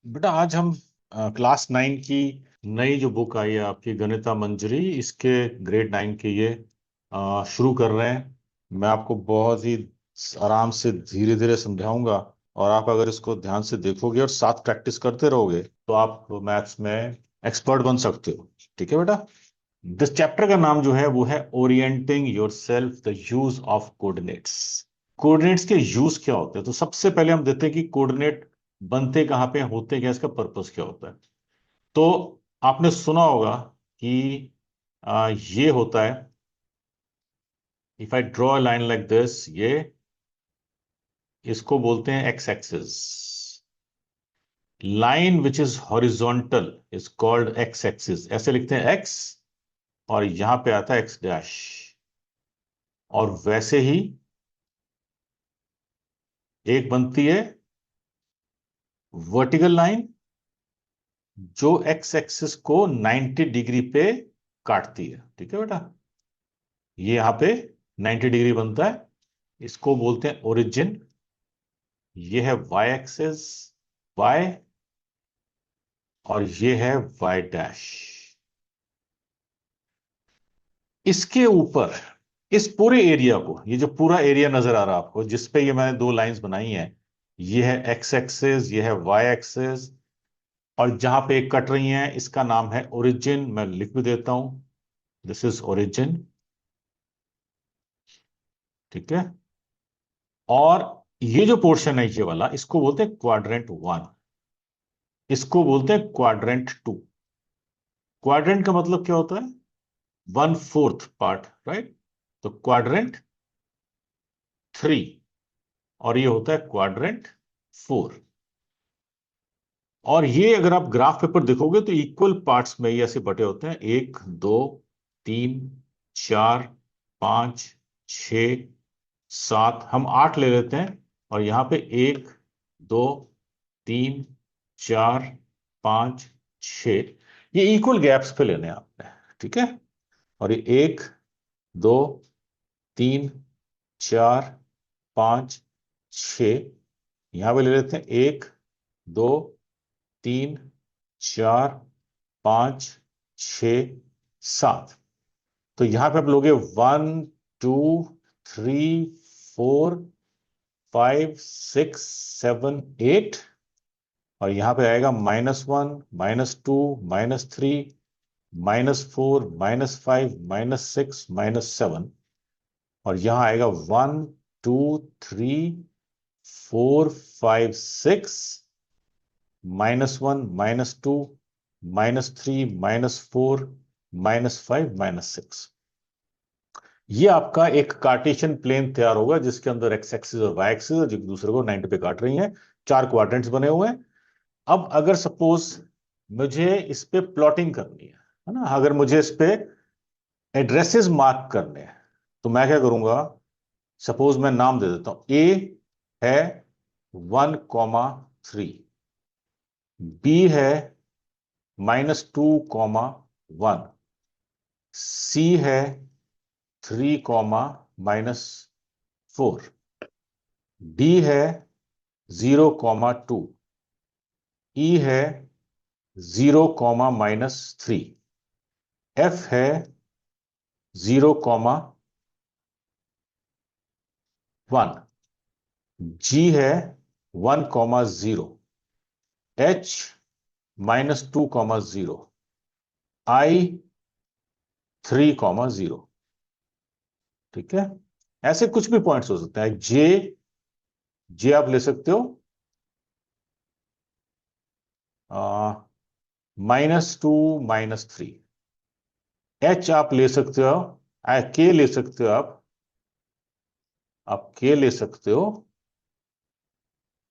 बेटा आज हम क्लास 9 की नई जो बुक आई है आपकी गणिता मंजरी इसके ग्रेड 9 के ये शुरू कर रहे हैं। मैं आपको बहुत ही आराम से धीरे धीरे समझाऊंगा। और आप अगर इसको ध्यान से देखोगे और साथ प्रैक्टिस करते रहोगे तो आप मैथ्स में एक्सपर्ट बन सकते हो। ठीक है बेटा। दिस चैप्टर का नाम जो है वो है orienting yourself the use of coordinates. Coordinates के यूज क्या होते हैं, तो सबसे पहले हम देखते हैं कि कोऑर्डिनेट बनते कहाँ पे हैं, होते क्या, इसका पर्पस क्या होता है। तो आपने सुना होगा कि ये होता है, if I draw a line like this, ये इसको बोलते हैं x axis. Line which is horizontal is called x axis, ऐसे लिखते हैं एक्स, और यहां पे आता है एक्स डैश। और वैसे ही एक बनती है वर्टिकल लाइन जो एक्स एक्सिस को 90 डिग्री पे काटती है। ठीक है बेटा, ये यहां पे 90 डिग्री बनता है, इसको बोलते हैं ओरिजिन। ये है वाई एक्सिस, वाई, और ये है वाई डैश। इसके ऊपर इस पूरे एरिया को, ये जो पूरा एरिया नजर आ रहा है आपको जिस पे ये मैंने दो लाइंस बनाई हैं, ये है एक्स एक्सिस, ये है वाई एक्सिस, और जहां पे कट रही हैं इसका नाम है ओरिजिन। मैं लिख भी देता हूं, दिस इज ओरिजिन। ठीक है। और ये जो पोर्शन है ये वाला, इसको बोलते हैं क्वाड्रेंट 1, इसको बोलते हैं क्वाड्रेंट 2। क्वाड्रेंट का मतलब क्या होता है? 1/4 पार्ट, राइट। तो क्वाड्रेंट 3, और ये होता है क्वाड्रेंट 4। और ये अगर आप ग्राफ पेपर देखोगे तो इक्वल पार्ट्स में ये ऐसे बटे होते हैं, 1, 2, 3, 4, 5, 6, 7, हम 8 ले लेते हैं। और यहां पे 1, 2, 3, 4, 5, 6, ये इक्वल गैप्स पे लेने हैं आपने। ठीक है। और ये 1, 2, 3, 4, 5, 6, यहां पे ले लेते हैं 1, 2, 3, 4, 5, 6, 7। तो यहां पे आप लोगे 1, 2, 3, 4, 5, 6, 7, 8। और यहां पे आएगा -1, -2, -3, -4, -5, -6, -7। और यहां आएगा 1, 2, 3, 4, 5, 6, -1, -2, -3, -4, -5, -6। ये आपका एक कार्टेशियन प्लेन तैयार होगा जिसके अंदर एक्स एक्सिस और वाई एक्सिस जो एक दूसरे को 90 पे काट रही हैं। 4 क्वाड्रेंट्स बने हुए हैं। अब अगर सपोज मुझे इस पे प्लॉटिंग करनी है ना, अगर मुझे इस पे एड्रेसेस मार्क करने हैं, तो मैं क्या करूंगा? सपोज मैं नाम दे देता हूं, ए है 1, 3, बी है -2, 1, सी है 3, -4, डी है 0, 2, ई है 0, -3, एफ है 0, 1, जी है 1, 0, एच -2, 0, आई 3, 0। ठीक है। ऐसे कुछ भी पॉइंट्स हो सकते हैं। जे, जे आप ले सकते हो -2, -3। एच आप ले सकते हो, के ले सकते हो आप के ले सकते हो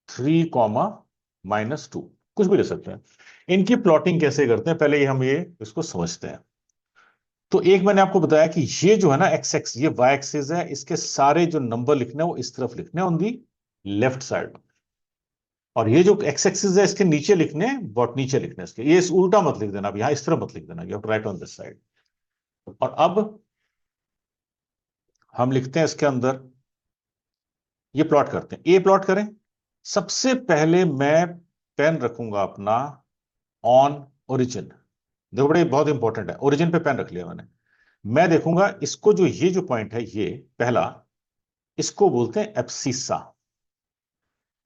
3, -2, कुछ भी ले सकते हैं। इनकी प्लॉटिंग कैसे करते हैं, पहले हम ये इसको समझते हैं। तो एक मैंने आपको बताया कि ये जो है ना एक्स एक्स, ये वाई एक्सिस है, इसके सारे जो नंबर लिखने हैं वो इस तरफ लिखने हैं, ऑन दी लेफ्ट साइड। और ये जो एक्स एक्सिस है इसके नीचे लिखने हैं, बहुत नीचे लिखने हैं इसके, ये इस उल्टा मत लिख देना, अब यहां इस तरफ मत लिख देना, you have to write on this side. और अब हम लिखते हैं इसके अंदर, ये प्लॉट करते हैं, ए प्लॉट करें। सबसे पहले मैं पेन रखूंगा अपना ऑन ओरिजिन। देखो बड़े बहुत इंपॉर्टेंट है, ओरिजिन पे पेन रख लिया मैंने। मैं देखूंगा इसको, जो ये जो पॉइंट है ये पहला, इसको बोलते हैं एब्सिसा।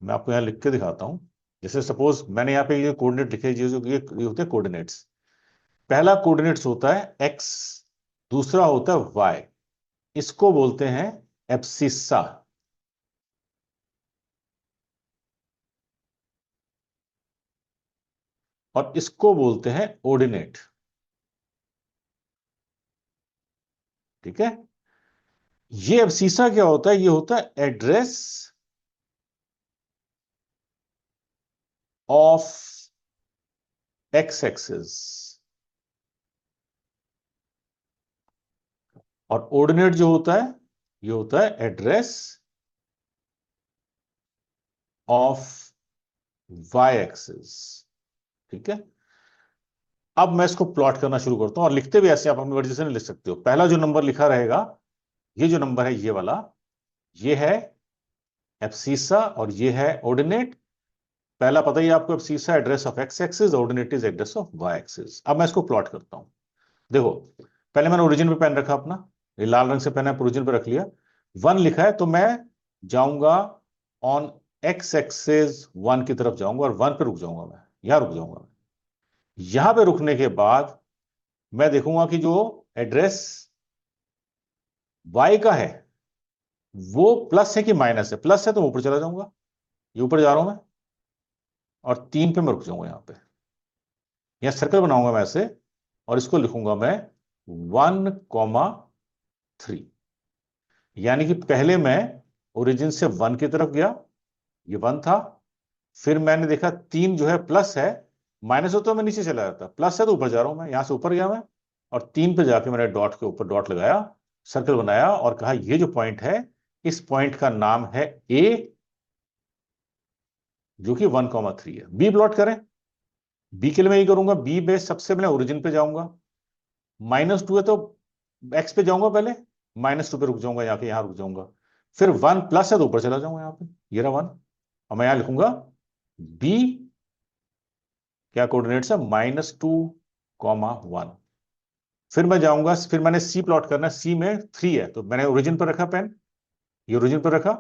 मैं आपको यहां लिख के दिखाता हूं। जैसे सपोज मैंने यहाँ पे ये कोऑर्डिनेट लिखे, ये होते हैं कोऑर्डिनेट्स। पहला कोऑर्डिनेट्स होता है एक्स, दूसरा होता है वाई। इसको बोलते हैं एब्सिसा। और इसको बोलते हैं ऑर्डिनेट। ठीक है। ये एब्सिसा क्या होता है? ये होता है एड्रेस ऑफ एक्स एक्सिस। और ऑर्डिनेट जो होता है, ये होता है एड्रेस ऑफ वाई एक्सिस। ठीक है। अब मैं इसको प्लॉट करना शुरू करता हूं, और लिखते भी ऐसे, आप अपनी मर्जी से नहीं लिख सकते हो। पहला जो नंबर लिखा रहेगा, ये जो नंबर है ये वाला, ये है एब्सिसा और ये है ऑर्डिनेट। पहला पता ही है आपको, abscissa address of X axis, ordinate is address of Y axis. अब मैं इसको प्लॉट करता हूं। देखो, पहले मैंने ओरिजिन पे पेन रखा अपना, ये लाल रंग से पेन है, ओरिजिन पे रख लिया। वन लिखा है तो मैं जाऊंगा ऑन एक्स एक्सिस, वन की तरफ जाऊंगा और वन पे रुक जाऊंगा। मैं यहां रुक जाऊंगा। मैं यहां पे रुकने के बाद मैं देखूंगा कि जो एड्रेस वाई का है वो प्लस है कि माइनस है। प्लस है तो ऊपर चला जाऊंगा, ये ऊपर जा रहा हूं मैं, और तीन पे मैं रुक जाऊंगा। यहां पे यहां सर्कल बनाऊंगा मैं ऐसे, और इसको लिखूंगा मैं 1,3। यानी कि पहले मैं ओरिजिन से वन की तरफ गया, ये वन था। फिर मैंने देखा तीन जो है प्लस है, माइनस हो तो मैं नीचे चला जाता, प्लस है तो ऊपर जा रहा हूं मैं। यहां से ऊपर गया मैं, और तीन पे जाके मैंने डॉट के ऊपर डॉट लगाया, सर्कल बनाया, और कहा ये जो पॉइंट है, इस पॉइंट का नाम है ए, जो कि 1,3 है। बी प्लॉट करें। बी के लिए मैं ये करूंगा, बी बेस सबसे पहले ओरिजिन पे जाऊंगा, -2 है तो एक्स पे जाऊंगा पहले, -2 पे रुक जाऊंगा, यहाँ के यहां रुक जाऊंगा। फिर वन प्लस है तो ऊपर चला जाऊंगा, यहाँ पे ये रहा वन। और मैं यहां लिखूंगा बी, क्या कोऑर्डिनेट्स है, -2,1। फिर मैं जाऊंगा, फिर मैंने सी प्लॉट करना है। सी में 3 है तो मैंने ओरिजिन पर रखा पेन, ये ओरिजिन पर रखा,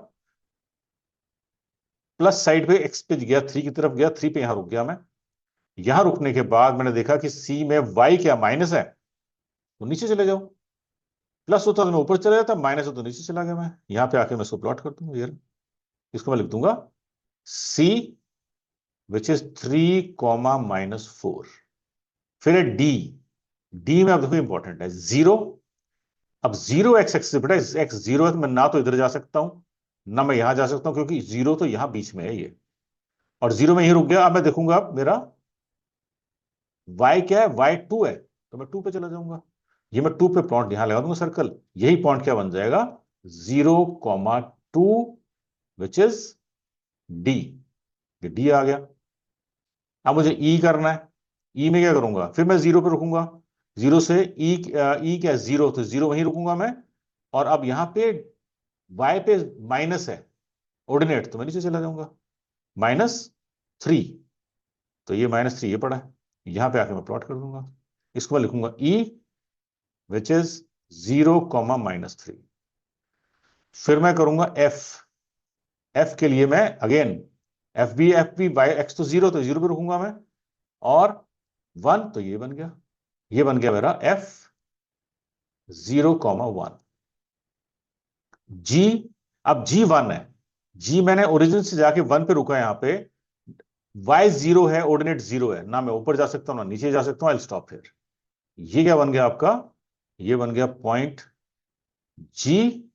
प्लस साइड पे एक्स पे गया, 3 की तरफ गया, 3 पे यहां रुक गया मैं। यहां रुकने के बाद मैंने देखा कि सी में वाई क्या माइनस है, तो नीचे चले जाओ। प्लस होता तो मैं ऊपर चला जाता, माइनस हो तो नीचे चला गया मैं। यहां पे आके मैं इसको प्लॉट कर दूंगा, ये इसको मैं लिख दूंगा सी विच इज 3, -4। फिर है डी। डी में अब देखो इंपॉर्टेंट है जीरो। अब जीरो एक्स एक्सिस, बेटा एक्स जीरो है तो मैं ना तो इधर जा सकता हूं ना मैं यहां जा सकता हूं, क्योंकि जीरो तो यहां बीच में है ये, और जीरो में यही रुक गया। अब मैं देखूंगा मेरा वाई क्या है, वाई 2 है तो मैं 2 पे चला जाऊंगा। ये मैं 2 पे पॉइंट यहां लगा दूंगा सर्कल, यही पॉइंट क्या बन जाएगा, 0,2, विच इज डी। ये डी आ गया। अब मुझे ई करना है। ई में क्या करूंगा, फिर मैं जीरो पे रुकूंगा, जीरो से ई, ई क्या है, जीरो, तो जीरो वहीं रुकूंगा मैं। और अब यहां पे वाई पे माइनस है, ऑर्डिनेट, तो मैं नीचे चला जाऊंगा, -3। तो ये -3 ये पड़ा है, यहां पे आके मैं प्लॉट कर दूंगा। इसको मैं लिखूंगा ई विच इज 0, -3। फिर मैं करूंगा एफ। एफ के लिए मैं again, F B by X तो जीरो, तो जीरो पे रुकूंगा मैं, और वन, तो ये बन गया, ये बन गया मेरा एफ 0,1। जी, अब जी वन है। जी मैंने ओरिजिन से जाके वन पे रुका, यहां पे वाई जीरो है, ऑर्डिनेट जीरो है, ना मैं ऊपर जा सकता हूं ना नीचे जा सकता हूं, आई स्टॉप हियर। ये क्या बन गया आपका, ये बन गया पॉइंट जी,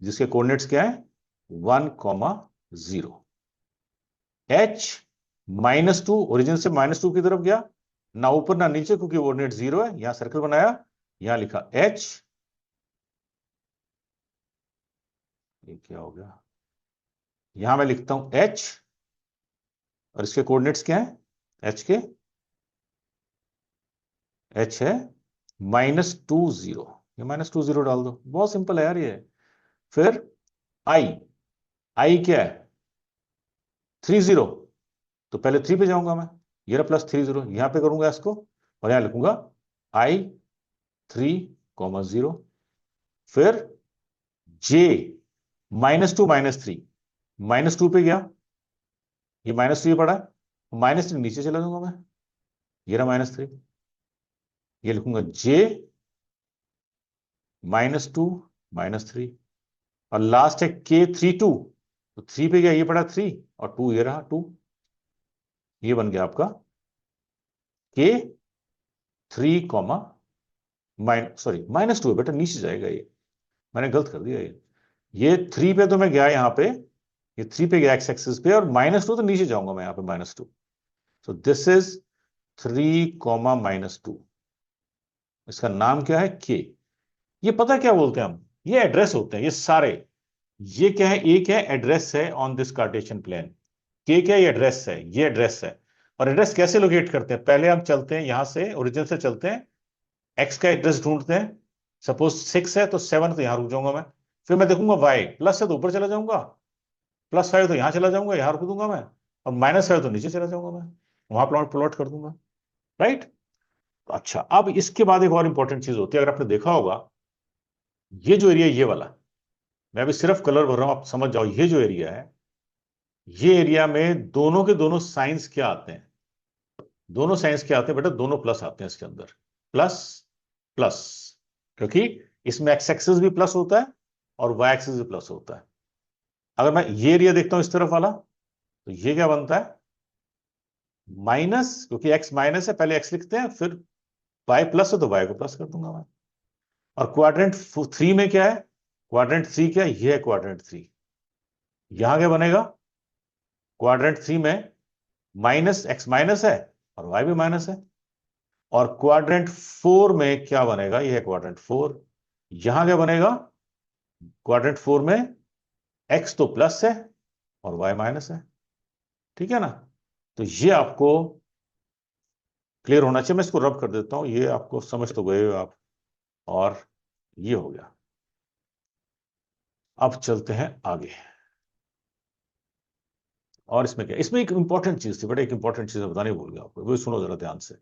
जिसके कोऑर्डिनेट्स क्या है, 1,0। एच -2, ओरिजिन से -2 की तरफ गया, ना ऊपर ना नीचे, क्योंकि कोऑर्डिनेट जीरो है। यहां सर्कल बनाया, यहां लिखा एच, ये क्या हो गया, यहां मैं लिखता हूं एच, और इसके कोऑर्डिनेट्स क्या है, एच के, एच है -20। ये -20 डाल दो, बहुत सिंपल है यार ये। फिर आई, आई क्या है, 30, तो पहले 3 पे जाऊंगा मैं, ये रहा +3 0, यहां पे करूंगा इसको और यहां लिखूंगा I3, 0, फिर J -2 -3, -2 पे गया, ये -3 पड़ा है, -3 नीचे चला जाऊंगा मैं, ये रहा -3, ये लिखूंगा J -2 -3, और लास्ट है K3 2, तो 3 पे गया, ये पड़ा 3, और 2 ये रहा 2, ये बन गया आपका K3 कॉमा सॉरी -2 बेटा, नीचे जाएगा, ये मैंने गलत कर दिया, ये 3 पे तो मैं गया यहां पे, ये 3 पे गया एक्स एक्सिस पे, और -2 तो नीचे जाऊंगा मैं यहां पे -2, सो दिस इज 3, -2, इसका नाम क्या है के। ये पता क्या बोलते हैं हम, ये एड्रेस होते हैं ये सारे, ये क्या है, एक है एड्रेस है ऑन दिस कार्टेशियन प्लेन, के क्या है, ये एड्रेस है, ये एड्रेस है। और एड्रेस कैसे लोकेट करते हैं, पहले हम चलते हैं यहां से, ओरिजिन से चलते हैं, एक्स का एड्रेस ढूंढते हैं, सपोज 6 है तो 7, तो यहां रुक जाऊंगा मैं, फिर मैं देखूंगा वाई प्लस है तो ऊपर चला जाऊंगा, +5 तो यहां चला जाऊंगा, यहां रुक दूंगा मैं, और -5 तो नीचे चला जाऊंगा मैं, वहां प्लॉट प्लॉट कर दूंगा, राइट। अच्छा, अब इसके बाद एक और इंपॉर्टेंट चीज होती है, अगर आपने देखा होगा, ये जो एरिया, ये वाला, मैं अभी सिर्फ कलर भर रहा हूं, आप समझ जाओ, ये जो एरिया है, ये एरिया में दोनों के दोनों साइंस क्या आते हैं, दोनों साइंस क्या आते हैं बेटा, दोनों प्लस आते हैं इसके अंदर, प्लस प्लस, क्योंकि इसमें एक्स एक्सिस भी प्लस होता है और वाई एक्सिस भी प्लस होता है। अगर मैं ये एरिया देखता हूं इस तरफ वाला, तो ये क्या बनता है, माइनस, क्योंकि एक्स माइनस है, पहले एक्स लिखते हैं, फिर वाई प्लस है तो वाई को प्लस कर दूंगा मैं। और क्वाड्रेंट 3 में क्या है, क्वाड्रेंट 3 क्या है, ये है क्वाड्रेंट 3, यहां क्या बनेगा, क्वाड्रेंट 3 में माइनस एक्स माइनस है और वाई भी माइनस है। और क्वाड्रेंट 4 में क्या बनेगा, ये है क्वाड्रेंट 4, यहां क्या बनेगा, क्वाड्रेंट 4 में एक्स तो प्लस है और वाई माइनस है, ठीक है ना। तो ये आपको क्लियर होना चाहिए, मैं इसको रब कर देता हूं, ये आपको समझ तो गए हो आप, और ये हो गया। अब चलते हैं आगे, और इसमें क्या, इसमें एक इंपॉर्टेंट चीज थी बेटा, एक इंपॉर्टेंट चीज बताने भूल गया आपको, वो सुनो जरा ध्यान से।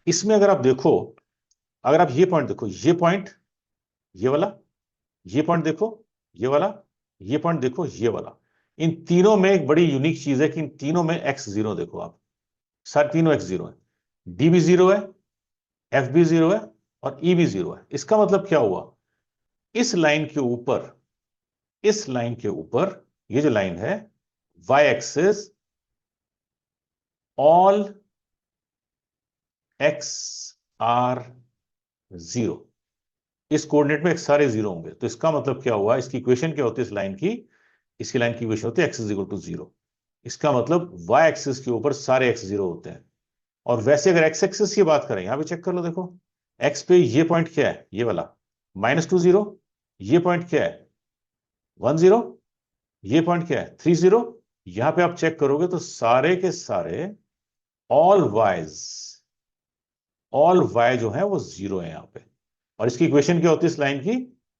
इसमें अगर आप देखो, अगर आप ये पॉइंट देखो, ये पॉइंट, ये वाला, ये पॉइंट देखो, ये वाला, ये पॉइंट देखो, ये वाला, इन तीनों में एक बड़ी यूनिक चीज है कि इन तीनों में x0 देखो आप, सारे तीनों x0 है, डी भी 0 है, एफ भी 0 है, और ई भी 0 है। इसका मतलब क्या हुआ, इस लाइन के ऊपर, इस लाइन के ऊपर, ये जो लाइन है, y axis, all x are 0, इस कोऑर्डिनेट में एक सारे 0 होंगे। तो इसका मतलब क्या हुआ, इसकी इक्वेशन क्या होती है इस लाइन की, इसकी लाइन की इक्वेशन होती है x इज इक्वल टू 0। इसका मतलब y एक्सिस के ऊपर सारे x0 होते हैं। और वैसे अगर x एक्सिस की बात करें, यहां भी चेक कर लो, देखो x पे ये पॉइंट क्या है, ये वाला -2 0, ये पॉइंट क्या है 1 0, ये पॉइंट क्या है 3 0। यहां पे आप चेक करोगे तो सारे के सारे ऑल वाइज, ऑल y जो है वो 0 है यहां पे। और इसकी इक्वेशन क्या होती है इस लाइन की,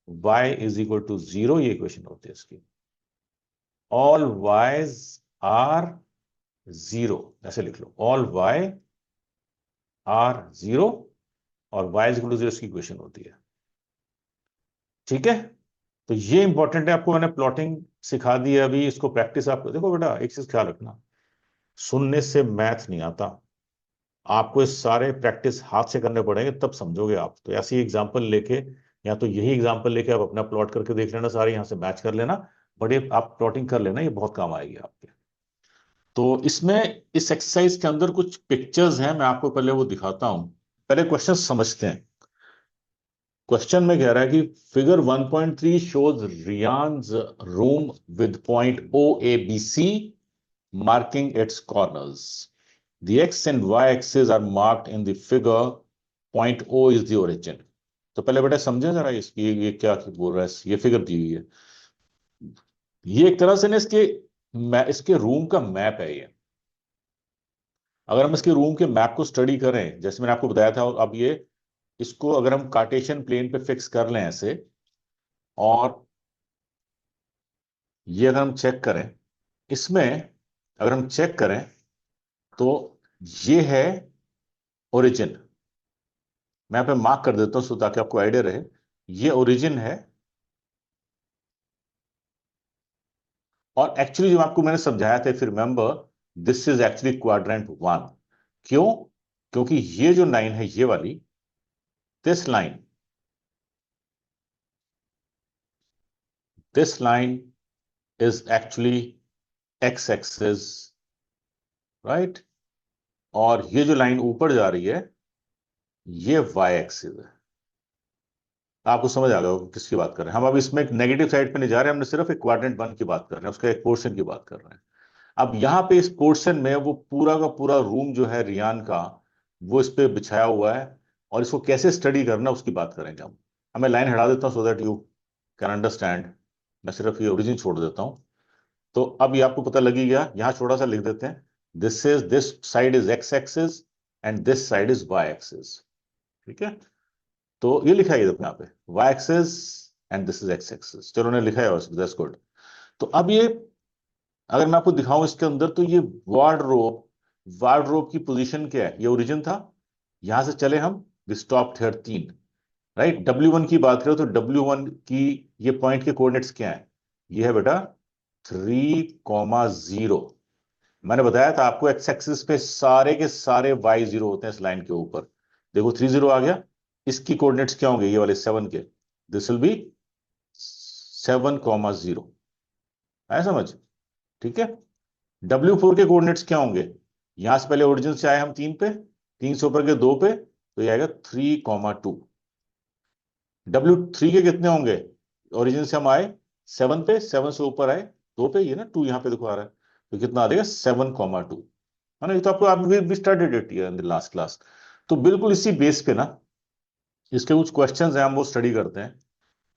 y इज इक्वल टू 0, ये इक्वेशन होती है इसकी, ऑल y's आर 0, ऐसे लिख लो, ऑल y आर 0, और y इज इक्वल टू 0 इसकी इक्वेशन होती है, ठीक है। तो ये इंपॉर्टेंट है, आपको मैंने प्लॉटिंग सिखा दी है अभी, इसको प्रैक्टिस आप देखो बेटा, एक चीज ख्याल रखना, सुनने से मैथ नहीं आता, आपको ये सारे प्रैक्टिस हाथ से करने पड़ेंगे, तब समझोगे आप। तो ऐसी एग्जांपल लेके, या तो यही एग्जांपल लेके आप अपना प्लॉट करके देख लेना, सारे यहां से मैच कर लेना, बड़े आप प्लॉटिंग कर लेना, ये बहुत काम आएगी आपके। तो इसमें, इस एक्सरसाइज के अंदर कुछ पिक्चर्स हैं, मैं आपको पहले वो दिखाता हूं, पहले क्वेश्चन समझते हैं। क्वेश्चन में कह रहा है कि figure 1.3 shows Riyan's room with point O A B C marking its corners, the x and y axes are marked in the figure, point O is the origin। तो पहले बेटा समझे जरा इसकी, ये क्या बोल रहा है, ये फिगर दी हुई है, ये एक तरह से ना इसके रूम का मैप है ये। अगर हम इसके रूम के मैप को स्टडी करें, जैसे मैंने आपको बताया था, अब ये, इसको अगर हम कार्टेशियन प्लेन पे फिक्स कर लें ऐसे, और ये अगर हम चेक करें, इसमें अगर हम चेक करें तो ये है ओरिजिन। मैं यहाँ पे मार्क कर देता हूं ताकि आपको आइडिया रहे। ये ओरिजिन है। और एक्चुअली जो आपको मैंने समझाया था, फिर remember, this is actually quadrant one. क्यों? क्योंकि ये जो लाइन है, ये वाली, this line is actually x axis, right. और ये जो लाइन ऊपर जा रही है, ये वाई एक्सिस है। आपको समझ आ गया होगा किसकी बात कर रहे हैं हम। अब इसमें एक नेगेटिव साइड पे नहीं जा रहे, हमने सिर्फ एक क्वाड्रेंट वन की बात कर रहे हैं, उसका एक पोर्शन की बात कर रहे हैं। अब यहां पे इस पोर्शन में वो पूरा का पूरा रूम जो है रियान का, वो इस पे बिछाया हुआ है। और इसको कैसे स्टडी करना उसकी बात करेंगे हम। अब मैं लाइन हटा देता हूं so that you can understand. मैं सिर्फ ये ओरिजिन छोड़ देता हूं। तो अब ये आपको पता लगी गया। यहां छोटा सा लिख देते हैं, this side is X axis and this side is Y axis. ठीक है। तो ये लिखा है यहाँ पे Y axis and this is X axis. चलो ने लिखा है, दैट्स गुड। तो अब ये अगर मैं आपको दिखाऊं इसके अंदर, तो ये वार्डरोब, वार्डरोब की पोजीशन क्या है? ये ओरिजिन था। यहां से चले हम, स्टॉप हियर 3, राइट। W1 की बात करें तो W1 की ये पॉइंट के कोऑर्डिनेट्स क्या है? ये है बेटा 3,0। मैंने बताया था आपको एक्स एक्सिस पे सारे के सारे Y0 होते हैं इस लाइन के ऊपर। देखो 30 आ गया। इसकी कोऑर्डिनेट्स क्या होंगे? ये वाले 7 के, दिस विल बी 7,0। आया समझ? ठीक है। W4 के कोऑर्डिनेट्स क्या होंगे? यहां से पहले ओरिजिन से आए हम 3 पे, 3 से ऊपर के 2 पे, तो ये आएगा 3,2। W3 के कितने होंगे? ओरिजिन से हम आए 7 पे, 7 से ऊपर आए 2 पे, ये ना 2 यहां पे देखो आ रहा है, तो कितना आ जाएगा? 7,2, है ना। ये तो आपको आप भी started it in the last class. तो बिल्कुल इसी बेस पे ना इसके कुछ क्वेश्चंस हैं, हम वो स्टडी करते हैं।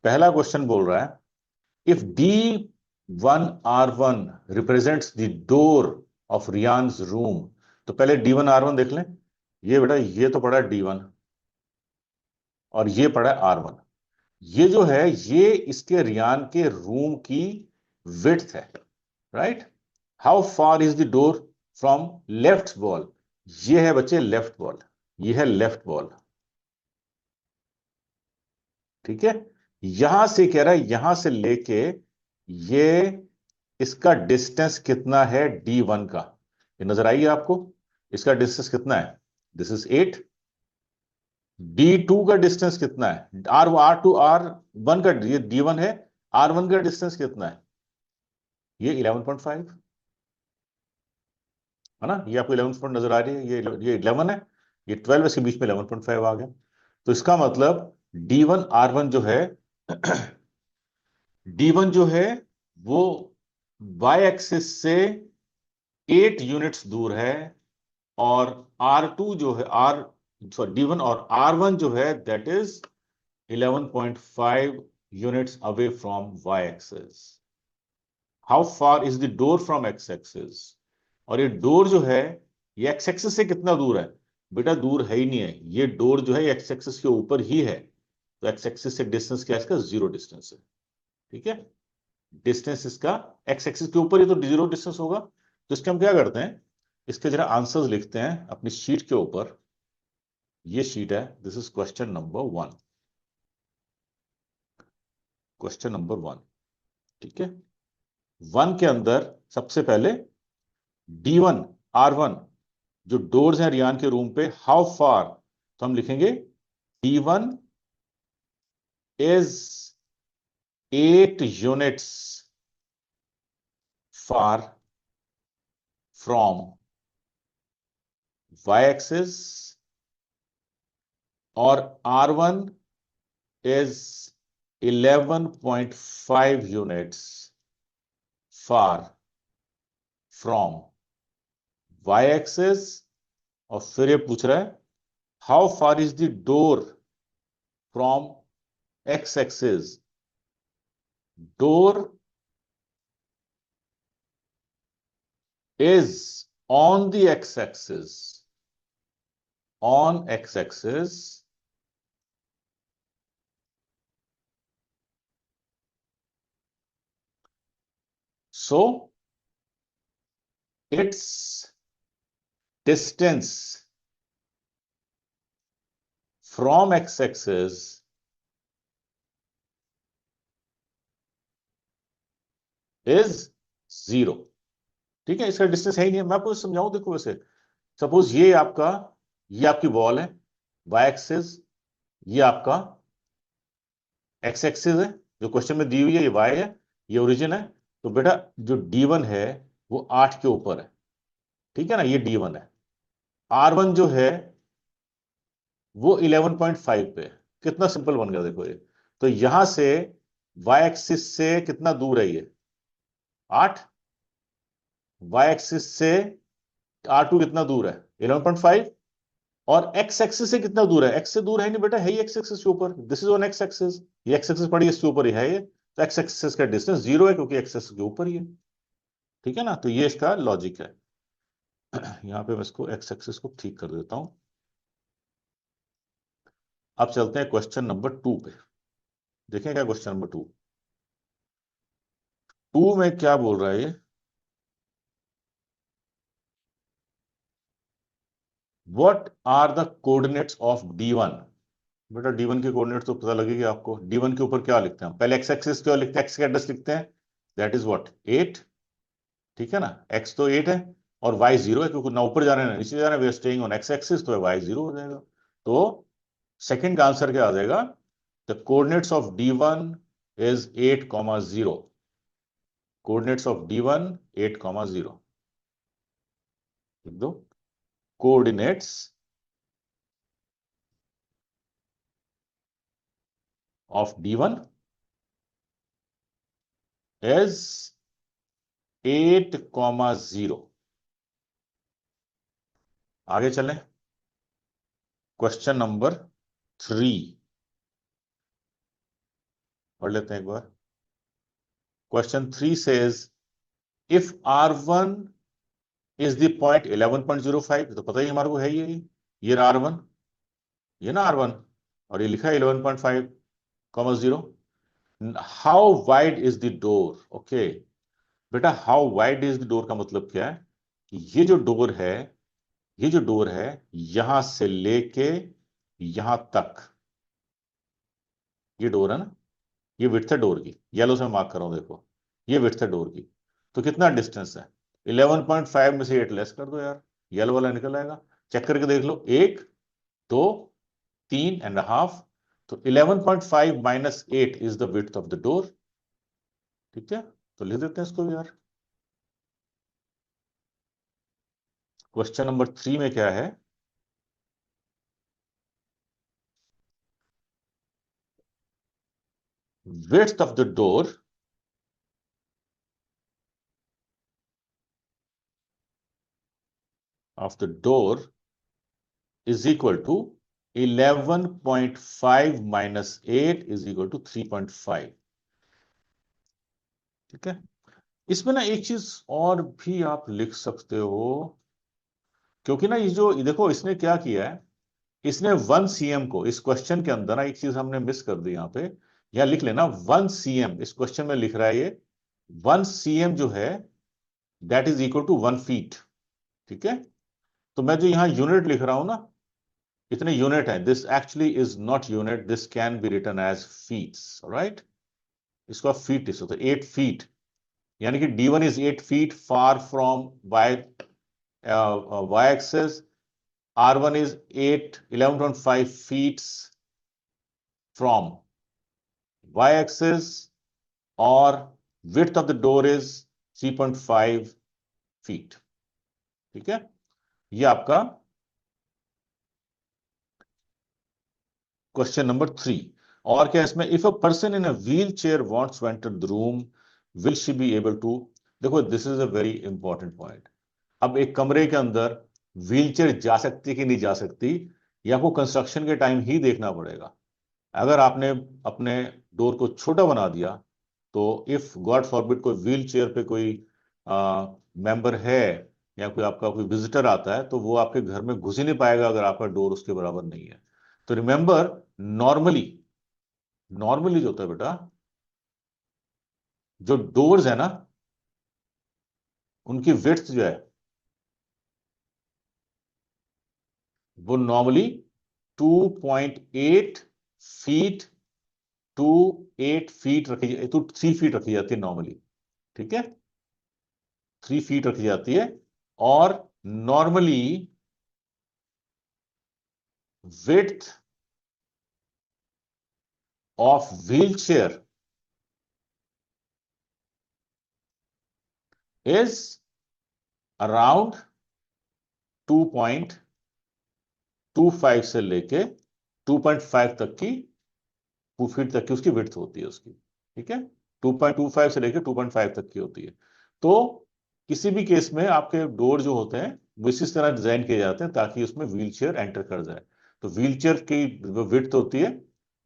पहला क्वेश्चन बोल रहा है, if D1R1 represents the door of Riyan's room. तो पहले D1R1 देख लें। ये बेटा ये तो पड़ा D1 और ये पड़ा R1। ये जो है ये इसके रियान के रूम की विड्थ है, right. How far is the door from left wall? ये है बच्चे लेफ्ट वॉल, ये है लेफ्ट वॉल। ठीक है। यहां से कह रहा है, यहां से लेके ये इसका डिस्टेंस कितना है D1 का? ये नजर आइए आपको, इसका डिस्टेंस कितना है? This is 8। D2 का डिस्टेंस कितना है? R2R1 का, ये D1 है, R1 का डिस्टेंस कितना है? ये 11.5, है ना। ये आपको 11 पॉइंट नजर आ रही है, ये 11 है, ये 12, इसके बीच में 11.5 आ गया। तो इसका मतलब D1R1 जो है D1 जो है वो वाई एक्सिस से 8 यूनिट्स दूर है। और R2 जो है, आर सॉरी D1 और R1 जो है that is 11.5 units away from Y axis. How far is the door from X axis? और ये डोर जो है ये एक्स एक्सिस से कितना दूर है? बेटा दूर है ही नहीं है, ये डोर जो है एक्स एक्सिस के ऊपर ही है। तो एक्स एक्सिस से डिस्टेंस क्या है इसका? 0 डिस्टेंस है। ठीक है। डिस्टेंस इसका एक्स एक्सिस के ऊपर ही तो 0 डिस्टेंस होगा। तो इसके हम क्या करते हैं, इसके जरा आंसर्स लिखते हैं अपनी शीट के ऊपर। ये शीट है, this is question number 1। Question number 1। ठीक है। 1 के अंदर सबसे पहले D1R1 जो डोर्स हैं रियान के रूम पे, हाउ फार, तो हम लिखेंगे D1 is 8 units far from Y axis. और R1 is 11.5 units far from Y axis. और फिर ये पूछ रहा है how far is the door from X axis? Door is on the x-axis, on x-axis, so its distance from x-axis is 0। ठीक है, इसका डिस्टेंस है ही नहीं, मैं आपको समझाऊं, देखो वैसे सपोज ये आपकी वॉल है, वाई एक्सिस, ये आपका एक्स एक्सिस है, जो क्वेश्चन में दी हुई है, ये वाई है, ये ओरिजिन है। तो बेटा जो D1 है वो 8 के ऊपर है, ठीक है ना, ये D1 है। R1 जो है वो 11.5 पे है। कितना सिंपल बन गया देखो ये। तो यहां से वाई एक्सिस से कितना दूर है ये, 8। वाई एक्सिस से R2 कितना दूर है, 11.5। और एक्स एक्सिस से कितना दूर है, एक्स से दूर है नहीं बेटा, है ही एक्स एक्सिस के ऊपर, this is on X axis, ये एक्स एक्सिस पड़ी इसके ऊपर ही है ये। तो एक्स एक्सिस का डिस्टेंस 0 है क्योंकि एक्स एक्सिस के ऊपर ही है। ठीक है ना, तो ये इसका लॉजिक है। यहां पे मैं इसको एक्स एक्सिस को ठीक कर देता हूं। अब चलते हैं क्वेश्चन नंबर 2 पे। देखें क्या क्वेश्चन नंबर 2। 2 में क्या बोल रहा है ये, what are the coordinates of D1। बेटा D1 के कोऑर्डिनेट्स तो पता लगेगा आपको। D1 के ऊपर क्या लिखते हैं, पहले एक्स एक्सिस क्या लिखते हैं, एक्स का एड्रेस लिखते हैं, दैट इज व्हाट 8। ठीक है ना, एक्स तो 8 है और वाई 0 है, क्योंकि ना ऊपर जा रहे हैं ना नीचे जा रहे हैं, we are staying on X axis, तो वाई 0 हो जाएगा। तो सेकंड का आंसर क्या आ जाएगा, the coordinates of D1 is 8,0। Coordinates of D1 8,0। लिख दो, कोऑर्डिनेट्स ऑफ D1 इज 8,0। आगे चलें, क्वेश्चन नंबर 3 पढ़ लेते हैं एक बार। Question 3 says if R1 is the point 11.05, तो पता ही हमारे को है ये रहा R1, ये ना R1, और ये लिखा है 11.5,0। How wide is the door, okay. बेटा how wide is the door का मतलब क्या है, कि ये जो डोर है यहां से लेके यहां तक, ये डोर है ना, ये विड्थ है डोर की, येलो से मार्क कर रहा हूं देखो, ये विड्थ है डोर की। तो कितना डिस्टेंस है, 11.5 में से 8 लेस कर दो यार, येलो वाला निकल आएगा। चेक करके देख लो, 1 2 3.5। तो 11.5 minus 8 is the width of the door. ठीक है, तो लिख देते हैं इसको भी यार। क्वेश्चन नंबर 3 में क्या है, width of the door is equal to 11.5 minus 8 is equal to 3.5। ठीक है, इसमें ना एक चीज और भी आप लिख सकते हो, क्योंकि ना ये जो देखो इसने क्या किया है, इसने 1 cm को इस क्वेश्चन के अंदर ना एक चीज हमने मिस कर दी यहां पे। या लिख लेना 1 cm, इस क्वेश्चन में लिख रहा है ये 1 cm जो है that is equal to 1 feet. ठीक है, तो मैं जो यहां यूनिट लिख रहा हूं ना, इतने यूनिट है, this actually is not unit, this can be written as feets, right. इसको आप फीट लिख सकते 8 फीट, यानी कि D1 is 8 feet far from Y axis, R1 is 11.5 feet from y-axis, और width of the door is 3.5 feet। ठीक है, ये आपका क्वेश्चन नंबर 3। और क्या इसमें, if a person in a wheelchair wants to enter the room, will she be able to. देखो this is a very important point. अब एक कमरे के अंदर व्हील चेयर जा सकती कि नहीं जा सकती, या आपको कंस्ट्रक्शन के टाइम ही देखना पड़ेगा। अगर आपने अपने डोर को छोटा बना दिया, तो इफ गॉड फॉरबिड कोई व्हील चेयर पे कोई मेंबर है, या कोई आपका कोई विजिटर आता है, तो वो आपके घर में घुस ही नहीं पाएगा अगर आपका डोर उसके बराबर नहीं है। तो रिमेंबर, नॉर्मली नॉर्मली जो होता है बेटा, जो डोर्स है ना, उनकी विड्थ जो है वो नॉर्मली 2.8 फीट टू 8 फीट रखी, तो 3 फीट रखी जाती है नॉर्मली, ठीक है, 3 फीट रखी जाती है। और normally width of wheel chair is around 2.25 से लेके 2.5 तक की, 2 फीट तक की उसकी विड्थ होती है उसकी, ठीक है, 2.25 से लेके 2.5 तक की होती है। तो किसी भी केस में आपके डोर जो होते हैं वो इसी तरह डिजाइन किए जाते हैं ताकि उसमें व्हील चेयर एंटर कर जाए। तो व्हील चेयर की जो विड्थ होती है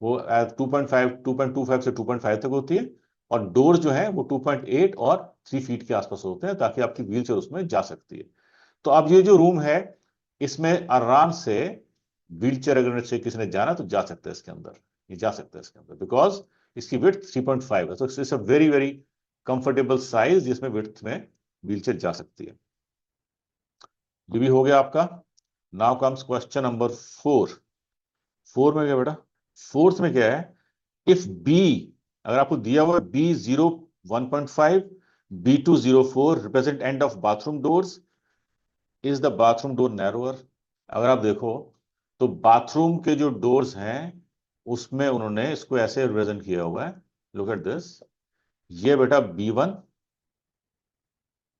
वो 2.25 से 2.5 तक होती है, और डोर जो है वो 2.8 और 3 फीट के आसपास होते हैं ताकि आपकी व्हील चेयर उसमें जा सकती है। तो अब ये जो रूम है इसमें आराम से व्हील चेयर अगर से किसी ने जाना तो जा सकता है इसके अंदर, ये जा सकता है इसके अंदर, बिकॉज इसकी विड्थ 3.5 है। तो it's a very very comfortable size जिसमें विड्थ में व्हील चेयर जा सकती है। ये भी हो गया आपका। Now comes question number 4। 4 में क्या बेटा, फोर्थ में क्या है, इफ बी, अगर आपको दिया हुआ B 1.5, B2 0.4 represent end of bathroom doors, is the bathroom door narrower. अगर आप देखो तो बाथरूम के जो डोर्स हैं उसमें उन्होंने इसको ऐसे रिप्रेजेंट किया हुआ है, लुक एट दिस, ये बेटा B1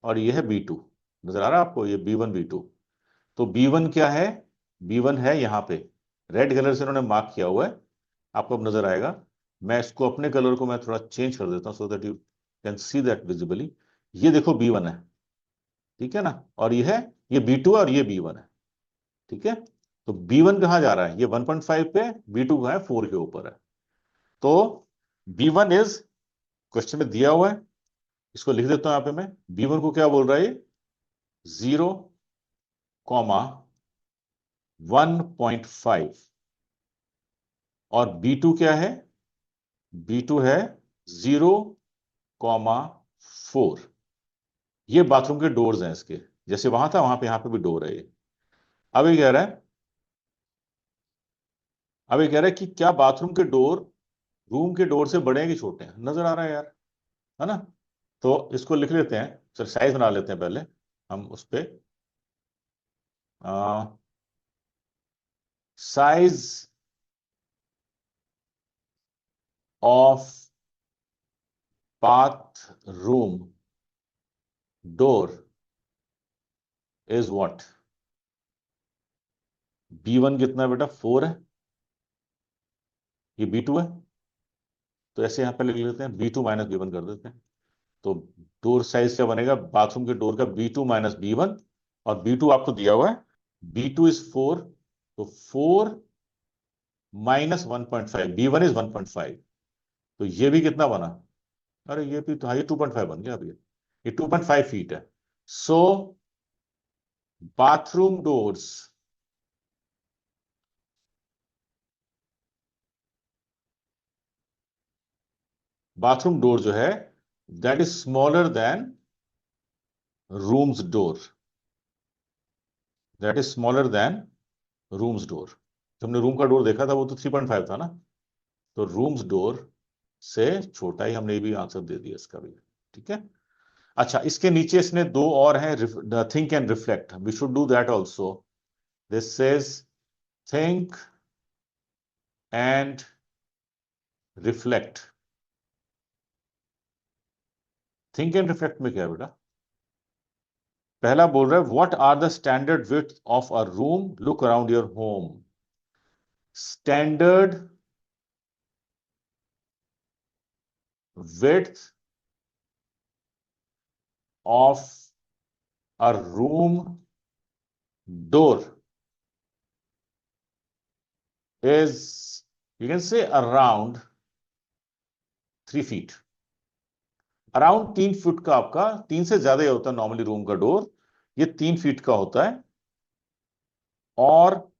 और ये है B2, नजर आ रहा है आपको, ये B1 B2। तो B1 क्या है, B1 है यहां पे, रेड कलर से उन्होंने मार्क किया हुआ है, आपको अब नजर आएगा। मैं इसको अपने कलर को मैं थोड़ा चेंज कर देता हूं so that you can see that visibly. ये देखो B1 है, ठीक है ना, और ये है, ये B2 है और ये B1 है, ठीक है। तो B1 कहां जा रहा है, ये 1.5 पे, B2 का है 4 के ऊपर है। तो B1 इज, क्वेश्चन में दिया हुआ है, इसको लिख देता हूं यहां पे मैं, B1 को क्या बोल रहा है, 0.1.5, और B2 क्या है, B2 है 0.4। ये बाथरूम के डोर्स हैं इसके, जैसे वहां था वहां पे, यहां पे भी डोर है ये। अब ये कह रहा है, अब ये कह रहा है कि क्या बाथरूम के डोर रूम के डोर से बड़े हैं कि छोटे हैं, नजर आ रहा है यार, है ना। तो इसको लिख लेते हैं, सर साइज बना लेते हैं पहले हम उस पे, size of bathroom door is what, B1 कितना है बेटा, 4 है, ये B2 है, तो ऐसे यहां पे लिख लेते हैं, B2 माइनस B1 कर देते हैं। तो डोर साइज क्या बनेगा बाथरूम के डोर का, B2 माइनस B1, और B2 आपको दिया हुआ है, B2 इज 4, तो 4 माइनस 1.5, B1 इज 1.5, तो ये भी कितना बना, अरे ये भी तो, हाँ ये 2.5 बन गया अभी, ये 2.5 फीट है। सो बाथरूम डोर्स, बाथरूम डोर जो है that is smaller than rooms door, that is smaller than rooms door. हमने रूम का डोर देखा था वो तो 3.5 था ना, तो रूम्स डोर से छोटा ही, हमने भी आंसर दे दिया इसका भी, ठीक है। अच्छा, इसके नीचे इसने दो और हैं, think and reflect, we should do that also. This says think and reflect. Think and reflect में क्या है बेटा, पहला बोल रहा है what are the standard width of a room, look around your home. Standard width of a room door is, you can say around 3 feet, around 3 foot का, आपका 3 से ज्यादा ही होता है नॉर्मली रूम का डोर, ये 3 फीट का होता है। और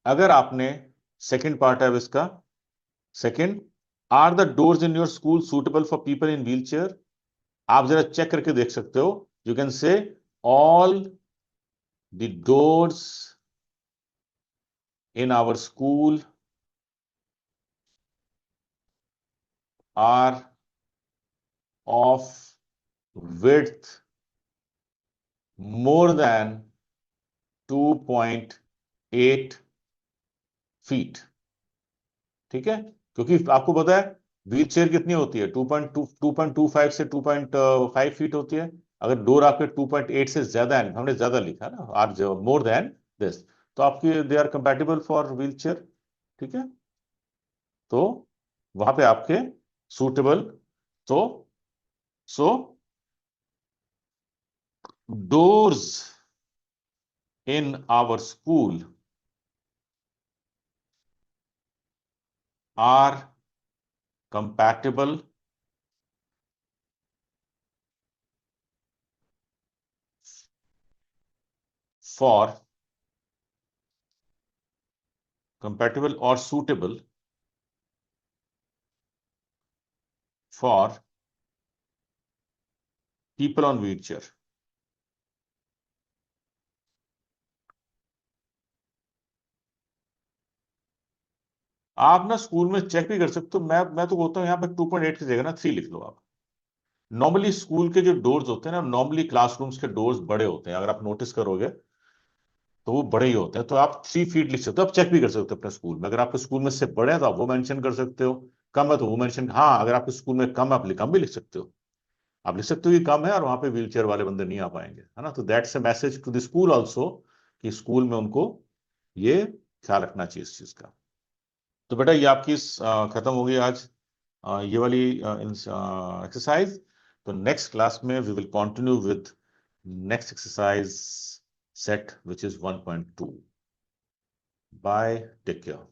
अगर आपने, सेकंड पार्ट है अब इसका, second, are the doors in your school suitable for people in wheel chair, आप जरा चेक करके देख सकते हो, you can say all the doors in our school are of width more than 2.8 feet. ठीक है, क्योंकि आपको पता है व्हील चेयर कितनी होती है, 2.25 से 2.5 फीट होती है। अगर डोर आपके 2.8 से ज्यादा है, हमने ज्यादा लिखा ना, आर मोर देन दिस, तो आपकी they are compatible for wheelchair. ठीक है, तो वहां पे आपके सूटेबल, तो so doors in our school are compatible for compatible or suitable for people on wheelchair। आप ना स्कूल में चेक भी कर सकते हो, मैं तो बोलता हूँ यहाँ पर 2.8 की जगह ना 3 लिख लो आप। नॉर्मली स्कूल के जो डोर्स होते हैं ना, नॉर्मली क्लासरूम्स के डोर्स बड़े होते हैं, अगर आप नोटिस करोगे तो वो बड़े ही होते हैं, तो आप 3 फीट लिख सकते हो। आप चेक भी कर सकते हो अपने स्कूल में, अगर आपके स्कूल में से बड़े हैं तो आप वो मेंशन कर सकते हो, कम है तो वो मेंशन, हाँ अगर आपके स्कूल में कम है आप कम भी लिख सकते हो। आप लिख सकते हो कि कम है और वहां पे व्हील चेयर वाले बंदे नहीं आ पाएंगे, है ना, तो that's a message to the school also कि स्कूल में उनको ये ख्याल रखना चाहिए इस चीज का। तो बेटा ये आपकी खत्म हो गई आज ये वाली एक्सरसाइज। तो नेक्स्ट क्लास में we will continue with next exercise set which is 1.2। Bye, take care.